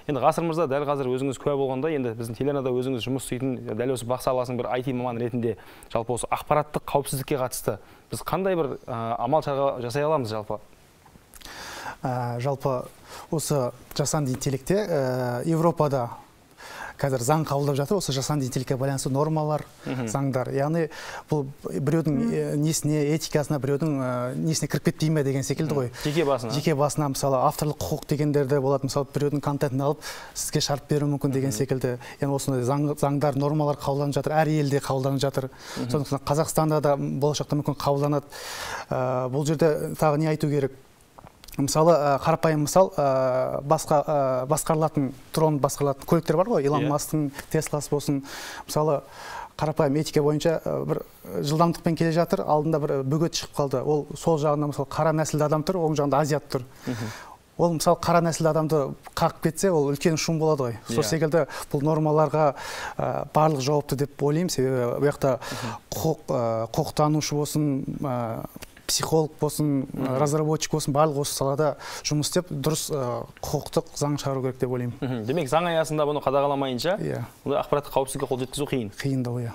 Енді ғасырымызда дәл қазір өзіңіз куә болғанда, енді біздің телеарнада өзіңіз жұмыс істейтін, дәл осы бақ саласының бір IT маманы ретінде, жалпы осы ақпараттық қауіпсіздікке қатысты біз қандай бір амал шара жасай аламыз жалпы? Жалпы осы жасанды интеллектте Европада қазір заң қабылдап жатыр, осы жасанды интеллектке байланысты нормалар, заңдар. Яғни бұл біреудің несіне, этикасына, біреудің несіне кіріп кетпей ме деген секілді ғой. Жеке басына. Жеке басына, мысалы, авторлық құқық дегендерде болады, мысалы, біреудің контентін алып, сізге шарт беруі мүмкін деген секілді. Яғни осындай заңдар, нормалар қабылданып жатыр, әр елде қабылданып жатыр. Сондықтан Қазақстанда да болашақта мүмкін қабылданады. Бұл жерде тағы не айту керек? Мысалы, қарапайым мысал, басқарылатын, дрон басқарылатын көліктер бар ғой, Илон Масктың Тесласы болсын. Мысалы, қарапайым этика бойынша бір жылдамдықпен келе жатыр, алдында бір бөгет шығып қалды. Ол сол жағында, мысалы, қара нәсілді адам тұр, оң жағында азиат тұр. Ол, мысалы, қара нәсілді адамды қағып кетсе, ол үлкен шум болады ғой. Сол секілді бұл нормаларға барлық жауапты деп ойлаймын, себебі бұл жақта құқықтанушы болсын, психолог болсын, разработчик болсын, барлық осы салада жұмыс істеп, дұрыс құқықтық заң шығару керек деп ойлаймын. Демек, заң аясында бұны қадағаламайынша, ақпараттық қауіпсіздікке қол жеткізу қиын. Қиындау, иә.